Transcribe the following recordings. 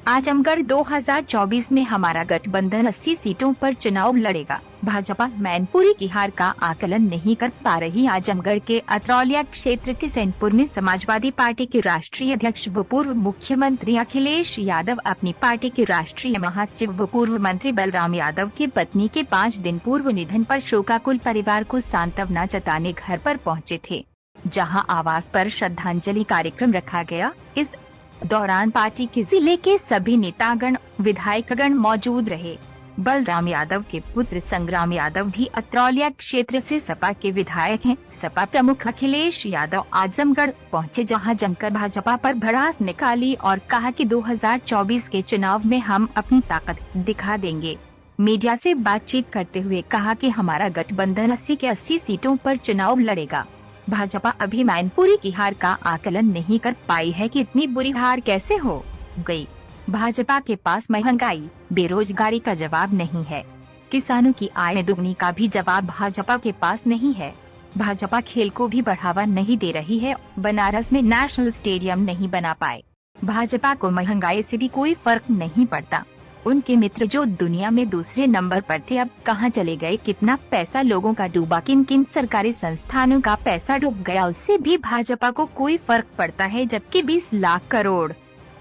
आजमगढ़ 2024 में हमारा गठबंधन 80 सीटों पर चुनाव लड़ेगा। भाजपा मैनपुरी की हार का आकलन नहीं कर पा रही। आजमगढ़ के अतरौलिया क्षेत्र के सैनपुर में समाजवादी पार्टी के राष्ट्रीय अध्यक्ष व पूर्व मुख्यमंत्री अखिलेश यादव अपनी पार्टी के राष्ट्रीय महासचिव व पूर्व मंत्री बलराम यादव की पत्नी के 5 दिन पूर्व निधन पर शोकाकुल परिवार को सांत्वना जताने घर पर पहुँचे थे, जहाँ आवास पर श्रद्धांजलि कार्यक्रम रखा गया। इस दौरान पार्टी के जिले के सभी नेतागण विधायकगण मौजूद रहे। बलराम यादव के पुत्र संग्राम यादव भी अतरौलिया क्षेत्र से सपा के विधायक हैं। सपा प्रमुख अखिलेश यादव आजमगढ़ पहुंचे, जहां जमकर भाजपा पर भड़ास निकाली और कहा कि 2024 के चुनाव में हम अपनी ताकत दिखा देंगे। मीडिया से बातचीत करते हुए कहा कि हमारा गठबंधन 80 के 80 सीटों पर चुनाव लड़ेगा। भाजपा अभी मैनपुरी की हार का आकलन नहीं कर पाई है कि इतनी बुरी हार कैसे हो गई। भाजपा के पास महंगाई, बेरोजगारी का जवाब नहीं है। किसानों की आय दुगनी का भी जवाब भाजपा के पास नहीं है। भाजपा खेल को भी बढ़ावा नहीं दे रही है। बनारस में नेशनल स्टेडियम नहीं बना पाए। भाजपा को महंगाई से भी कोई फर्क नहीं पड़ता। उनके मित्र जो दुनिया में दूसरे नंबर पर थे अब कहां चले गए। कितना पैसा लोगों का डूबा, किन किन सरकारी संस्थानों का पैसा डूब गया, उससे भी भाजपा को कोई फर्क पड़ता है, जबकि 20 लाख करोड़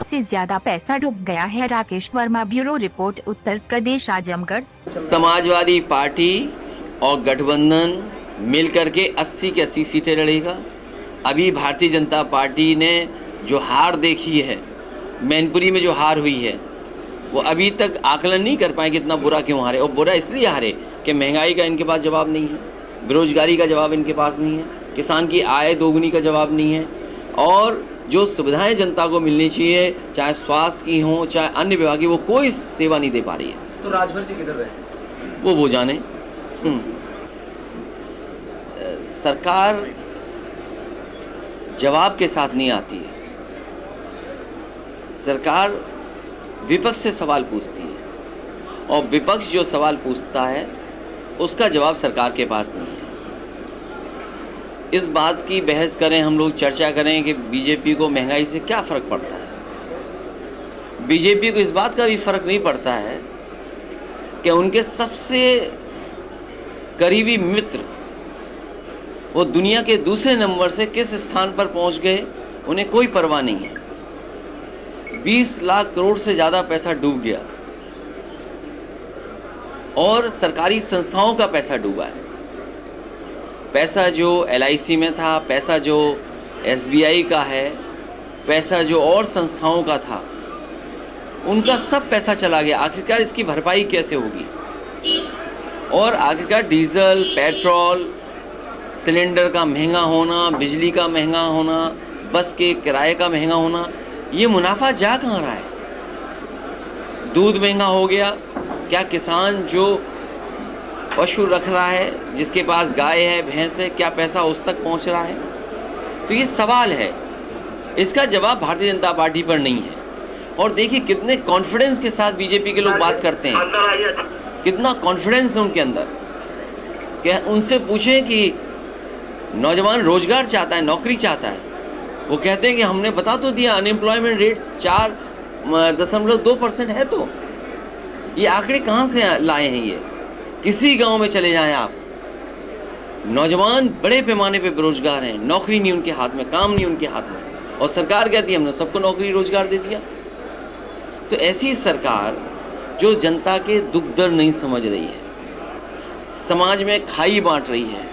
से ज्यादा पैसा डूब गया है। Rakesh Verma, bureau report, Uttar Pradesh, Azamgarh. Samajwadi party और गठबंधन मिलकर के 80 के 80 सीटें लड़ेगा। अभी भारतीय जनता पार्टी ने जो हार देखी है, मैनपुरी में जो हार हुई है, वो अभी तक आकलन नहीं कर पाए कि इतना बुरा क्यों हारे। और बुरा इसलिए हारे कि महंगाई का इनके पास जवाब नहीं है, बेरोजगारी का जवाब इनके पास नहीं है, किसान की आय दोगुनी का जवाब नहीं है, और जो सुविधाएं जनता को मिलनी चाहिए, चाहे स्वास्थ्य की हो चाहे अन्य विभाग की, वो कोई सेवा नहीं दे पा रही है। तो राजभर जी किधर रहे? वो जाने। सरकार जवाब के साथ नहीं आती है। सरकार विपक्ष से सवाल पूछती है और विपक्ष जो सवाल पूछता है उसका जवाब सरकार के पास नहीं है। इस बात की बहस करें, हम लोग चर्चा करें कि बीजेपी को महंगाई से क्या फ़र्क पड़ता है। बीजेपी को इस बात का भी फ़र्क नहीं पड़ता है कि उनके सबसे करीबी मित्र वो दुनिया के दूसरे नंबर से किस स्थान पर पहुंच गए, उन्हें कोई परवाह नहीं है। 20 लाख करोड़ से ज़्यादा पैसा डूब गया और सरकारी संस्थाओं का पैसा डूबा है। पैसा जो LIC में था, पैसा जो SBI का है, पैसा जो और संस्थाओं का था, उनका सब पैसा चला गया। आखिरकार इसकी भरपाई कैसे होगी? और आखिरकार डीजल, पेट्रोल, सिलेंडर का महंगा होना, बिजली का महंगा होना, बस के किराए का महंगा होना, ये मुनाफा जा कहाँ रहा है? दूध महंगा हो गया। क्या किसान जो पशु रख रहा है, जिसके पास गाय है, भैंस है, क्या पैसा उस तक पहुंच रहा है? तो ये सवाल है, इसका जवाब भारतीय जनता पार्टी पर नहीं है। और देखिए कितने कॉन्फिडेंस के साथ बीजेपी के लोग बात करते हैं, कितना कॉन्फिडेंस है उनके अंदर। क्या उनसे पूछें कि नौजवान रोजगार चाहता है, नौकरी चाहता है, वो कहते हैं कि हमने बता तो दिया अनएम्प्लॉयमेंट रेट 4.2% है। तो ये आंकड़े कहाँ से लाए हैं? ये किसी गांव में चले जाएं आप, नौजवान बड़े पैमाने पे बेरोजगार हैं, नौकरी नहीं उनके हाथ में, काम नहीं उनके हाथ में, और सरकार कहती है हमने सबको नौकरी रोजगार दे दिया। तो ऐसी सरकार जो जनता के दुख दर्द नहीं समझ रही है, समाज में खाई बांट रही है,